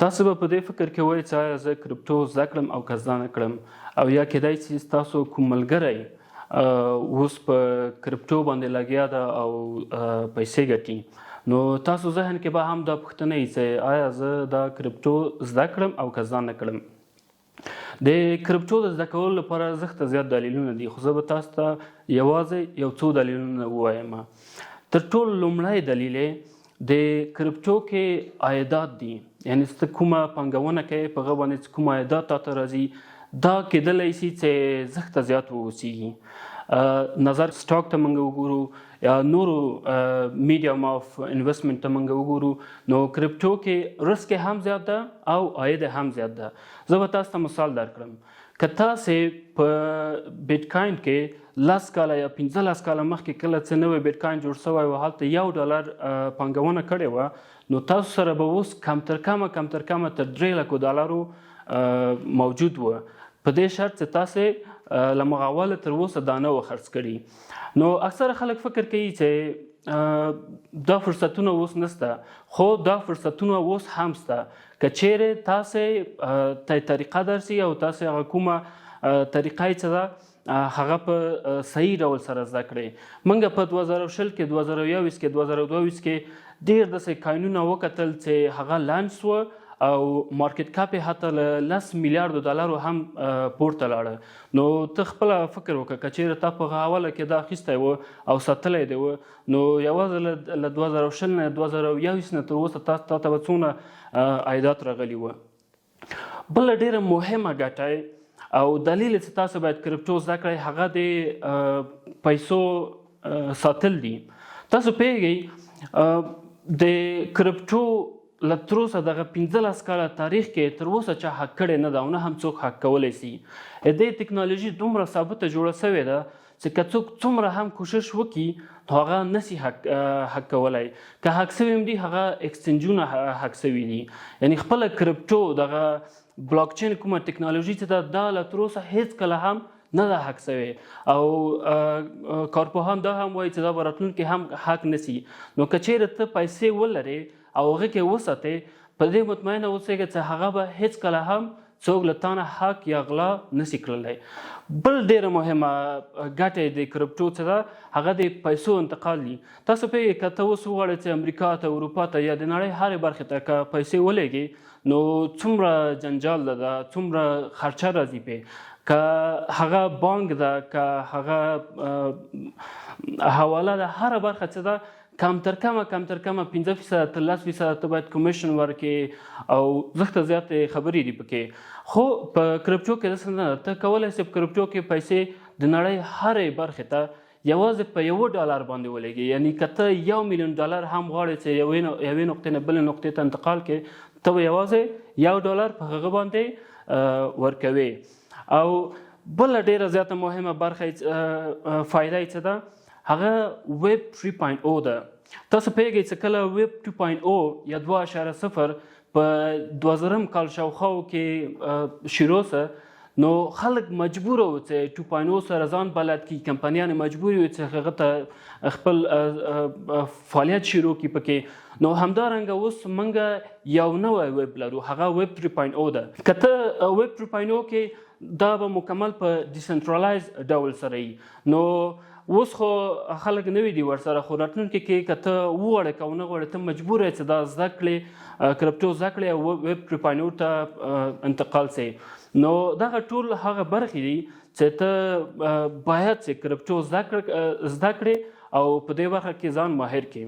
تاسو به په دې فکر کې وایئ چې آیا زه کرپټو زده کړم او که زده نه کړم، او یا کیدای شي ستاسو کوم ملګری اوس په کرپټو باندې لګیا ده او پیسې ګټي، نو تاسو ذهن کې به هم دا پوښتنه وي چې آیا زه دا کرپټو زده کړم او که زده نه کړم. د کرپټو د زده کولو لپاره زښته زیات دلیلونه دي، خو زه به تاسو ته یوازې یو څو دلیلونه ووایم. تر ټولو لومړی دلیل د کرپټو کې عایدات دي، یعنی ته کومه پانګونه کوې په هغه باندې چې کوم عایدات تاته راځي دا کیدلی شي چې زښته زیات واوسیږي. نظر سټاک ته موږ وګورو یا نورو میډیم آف انویسټمنټ ته موږ وګورو، نو کرپټو کې رسک هم زیات ده او عاید هم زیات ده. زه به تاسو ته مثال درکړم. که تاسې په بیټکاین کې 10 کاله یا 15 کاله مخکې کله څه نوی بیټکاین جوړ شوی و، هلته $1 پانګونه کړې وه، نو تاسو سره به اوس کم تر کمه تر $300,000 موجود و، په دې شرط چې تاسې له مغوله تر اوسه دا نه و خرڅ کړي. نو اکثره خلک فکر کوي چې دا فرصتونه اوس نشته، خو دا فرصتونه اوس هم شته. که چیرې تاسې ته طریقه درسي او تاسې هغه کومه طریقه چې ده هغه په صحیح ډول سره زده کړئ. موږ په 2020 کې 2021 کې 2022 کې ډېر داسې کاینونه وکتل چې هغه لانچ سوه او مارکیټ کاپ یې حتی له $10 میلیارډو هم پورته لاړه. نو ته خپله فکر وکړه که چیرې تا په هغه اوله کې دا اخیستی و او ساتلی دی و، نو یوازې له 2020 نه 2021 نه تر اوسه تا ته به څومره عایدات راغلي وه. بله ډېره مهمه ګټه او دلیل چې تاسو باید کرپټو زده کړئ هغه د پیسو ساتل دي. تاسو پوهیږئ د کرپټو له تر اوسه دغه 15 کاله تاریخ کې تر اوسه چا حق کړی نه ده او نه هم څوک حق کولی شي. دې ټکنالوژي دومره ثابته جوړه شوې ده چې که څوک څومره هم کوشش وکړي نو هغه نشي حق کولی. که حق شوي هم دي هغه اکسچینجونه حق شوي دي، یعنی خپله کرپټو دغه بلاک چین کومه ټکنالوژي چې ده دا له تر اوسه هیڅ کله هم نه ده حق شوی او کارپوهان دا هم وایي چې دا به راتلونکي هم حق نشي. نو که چیرې ته پیسې ولرې او هغه کې وساتې، په دې مطمئنه اوسېږه چې هغه به هیڅ کله هم څوک له تا نه حق یا غلا نشي کړلی. بل ډېره مهمه ګټه د کرپټو چې ده هغه د پیسو انتقال دي. تاسو پوهېږئ که ته اوس وغواړئ چې امریکا ته، اروپا ته یا د نړۍ هرې برخې ته که پیسې ولېږې نو څومره جنجال ده، څومره خرچه راځي پې. که هغه بانک ده، که هغه حواله ده، هره برخه چې ده کم تر کمه 15% تر 10% ته باید کمیشن ورکړې او زښته زیاتې خبرې دي پکې. خو په کرپټو کې داسې نه ده. ته کولی شې په کرپټو کې پیسې د نړۍ هرې برخې ته یوازې په $1 باندې ولېږي. یعنی که ته $1 میلیون هم غواړې چې یوې نقطې نه بلې نقطې ته انتقال کړې، ته به یوازې $1 په هغه باندې ورکوې. او بله ډېره زیاته مهمه برخه فایده یې څه ده هغه ویب 3.0 ده. تاسو پوهېږئ چې کله ویب 2.0 یا 2.0 په 2000 کال شاوخواو کې شروع سه، نو خلک مجبوره وو چې 2.0 سره ځان بلد کړي. کمپنیانې مجبورې وې چې هغه ته خپل فعالیت شروع کړي پکې. نو همدارنګه اوس موږ یو نوی ویب لرو، هغه ویب 3.0 ده. که ته ویب 3.0 کې دا به مکمل په ډیسنټرالایز ډول سره وي. نو اوس خو خلک نوي دي ورسره، خو راتلونکي کې که ته وغواړې که ونه غواړې ته مجبور یې چې دا زده کړې، کرپټو زده کړې او ویب 3.0 ته انتقال شي. نو دغه ټول هغه برخې دي چې ته باید چې کرپټو زده کړې او په دې برخه کې ځان ماهر کړې.